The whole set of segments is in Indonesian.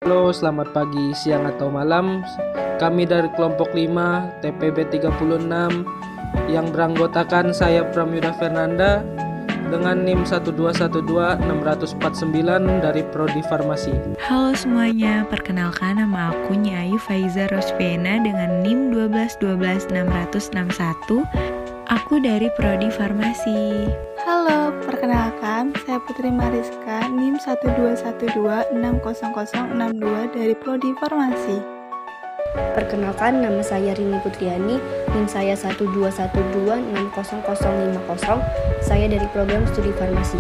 Halo, selamat pagi, siang atau malam. Kami dari kelompok 5 TPB 36 yang beranggotakan saya Pramyuda Fernanda dengan NIM 1212649 dari Prodi Farmasi. Halo semuanya, perkenalkan nama aku Nyai Faiza Rosvena dengan NIM 1212661. Aku dari Prodi Farmasi. Halo, perkenalkan saya Putri Mariska NIM 121260062 dari Prodi Farmasi. Perkenalkan, nama saya Rini Putriani, NIM saya 121260050. Saya dari program studi farmasi.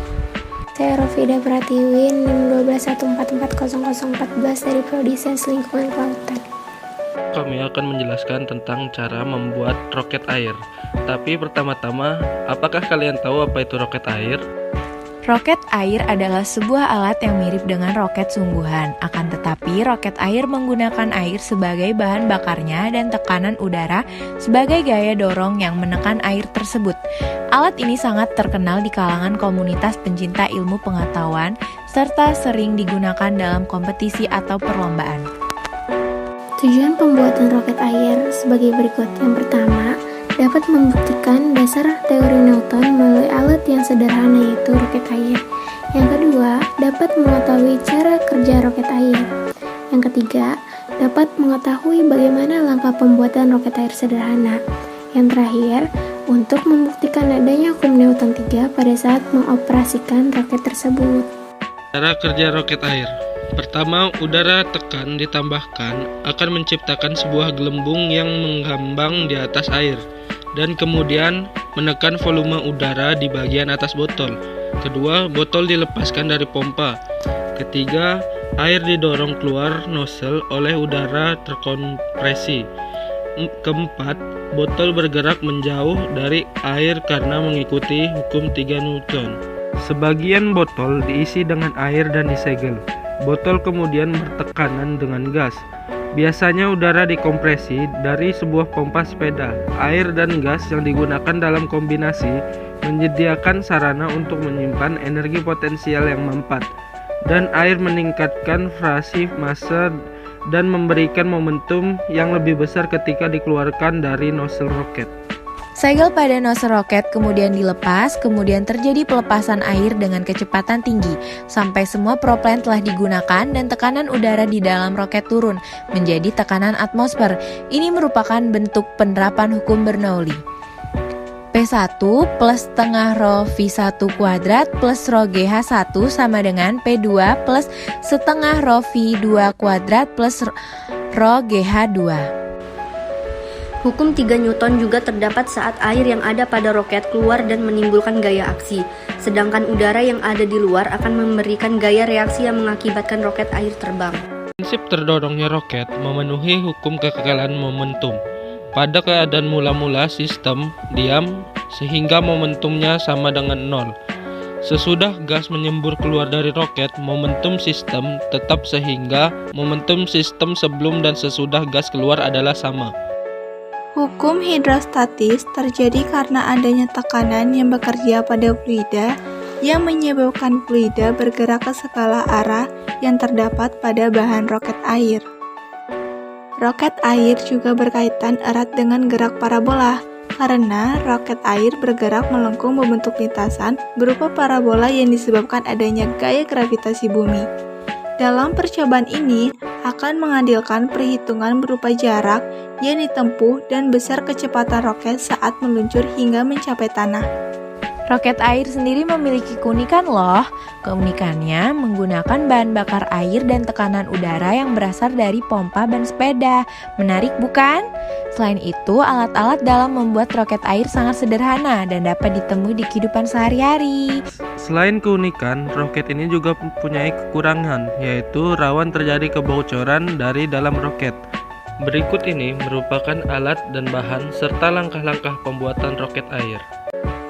Saya Rofida Pratiwi, NIM 121440014 dari Prodi Sains Lingkungan Kelautan. Kami akan menjelaskan tentang cara membuat roket air. Tapi pertama-tama, apakah kalian tahu apa itu roket air? Roket air adalah sebuah alat yang mirip dengan roket sungguhan. Akan tetapi, roket air menggunakan air sebagai bahan bakarnya dan tekanan udara sebagai gaya dorong yang menekan air tersebut. Alat ini sangat terkenal di kalangan komunitas pencinta ilmu pengetahuan, serta sering digunakan dalam kompetisi atau perlombaan. Tujuan pembuatan roket air sebagai berikut. Yang pertama, dapat membuktikan dasar teori Newton melalui alat yang sederhana yaitu roket air. Yang kedua, dapat mengetahui cara kerja roket air. Yang ketiga, dapat mengetahui bagaimana langkah pembuatan roket air sederhana. Yang terakhir, untuk membuktikan adanya hukum Newton 3 pada saat mengoperasikan roket tersebut. Cara kerja roket air. Pertama, udara tekan ditambahkan akan menciptakan sebuah gelembung yang mengambang di atas air dan kemudian menekan volume udara di bagian atas botol. Kedua, botol dilepaskan dari pompa. Ketiga, air didorong keluar nozzle oleh udara terkompresi. Keempat, botol bergerak menjauh dari air karena mengikuti hukum 3 Newton. Sebagian botol diisi dengan air dan disegel. Botol kemudian bertekanan dengan gas. Biasanya udara dikompresi dari sebuah pompa sepeda. Air dan gas yang digunakan dalam kombinasi menyediakan sarana untuk menyimpan energi potensial yang mempat, dan air meningkatkan frasi massa dan memberikan momentum yang lebih besar ketika dikeluarkan dari nozzle roket. Segel pada nozzle roket kemudian dilepas, kemudian terjadi pelepasan air dengan kecepatan tinggi, sampai semua propellan telah digunakan dan tekanan udara di dalam roket turun menjadi tekanan atmosfer. Ini merupakan bentuk penerapan hukum Bernoulli. P1 plus setengah rho V1 kuadrat plus rho GH1 sama dengan P2 plus setengah rho V2 kuadrat plus rho GH2. Hukum 3 Newton juga terdapat saat air yang ada pada roket keluar dan menimbulkan gaya aksi, sedangkan udara yang ada di luar akan memberikan gaya reaksi yang mengakibatkan roket air terbang. Prinsip terdorongnya roket memenuhi hukum kekekalan momentum. Pada keadaan mula-mula sistem diam sehingga momentumnya sama dengan 0. Sesudah gas menyembur keluar dari roket, momentum sistem tetap sehingga momentum sistem sebelum dan sesudah gas keluar adalah sama. Hukum hidrostatis terjadi karena adanya tekanan yang bekerja pada fluida yang menyebabkan fluida bergerak ke segala arah yang terdapat pada bahan roket air. Roket air juga berkaitan erat dengan gerak parabola, karena roket air bergerak melengkung membentuk lintasan berupa parabola yang disebabkan adanya gaya gravitasi bumi. Dalam percobaan ini akan mengandalkan perhitungan berupa jarak yang ditempuh dan besar kecepatan roket saat meluncur hingga mencapai tanah. Roket air sendiri memiliki keunikan loh. Keunikannya menggunakan bahan bakar air dan tekanan udara yang berasal dari pompa ban sepeda. Menarik bukan? Selain itu, alat-alat dalam membuat roket air sangat sederhana dan dapat ditemui di kehidupan sehari-hari. Selain keunikan, roket ini juga mempunyai kekurangan, yaitu rawan terjadi kebocoran dari dalam roket. Berikut ini merupakan alat dan bahan serta langkah-langkah pembuatan roket air.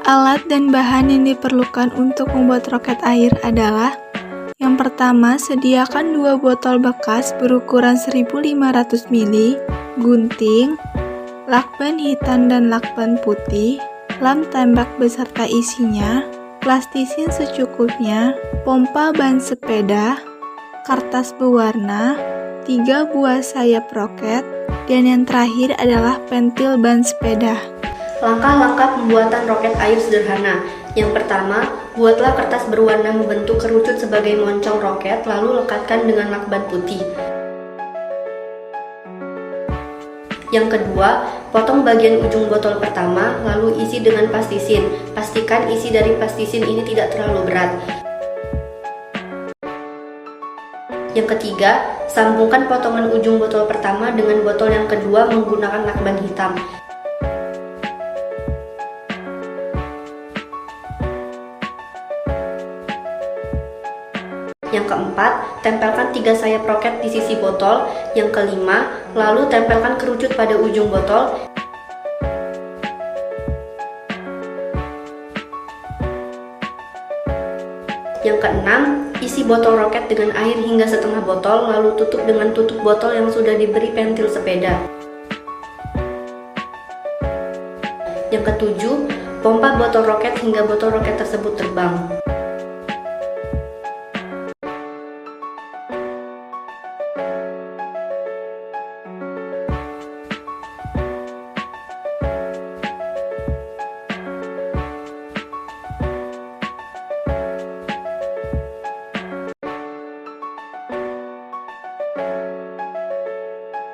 Alat dan bahan yang diperlukan untuk membuat roket air adalah: yang pertama, sediakan 2 botol bekas berukuran 1500 ml, gunting, lakban hitam dan lakban putih, lam tembak beserta isinya, plastisin secukupnya, pompa ban sepeda, kertas berwarna, 3 buah sayap roket, dan yang terakhir adalah pentil ban sepeda. Langkah-langkah pembuatan roket air sederhana. Yang pertama, buatlah kertas berwarna membentuk kerucut sebagai moncong roket, lalu lekatkan dengan lakban putih. Yang kedua, potong bagian ujung botol pertama, lalu isi dengan plastisin. Pastikan isi dari plastisin ini tidak terlalu berat. Yang ketiga, sambungkan potongan ujung botol pertama dengan botol yang kedua menggunakan lakban hitam. Yang keempat, tempelkan 3 sayap roket di sisi botol. Yang kelima, lalu tempelkan kerucut pada ujung botol. Yang keenam, isi botol roket dengan air hingga setengah botol, lalu tutup dengan tutup botol yang sudah diberi pentil sepeda. Yang ketujuh, pompa botol roket hingga botol roket tersebut terbang.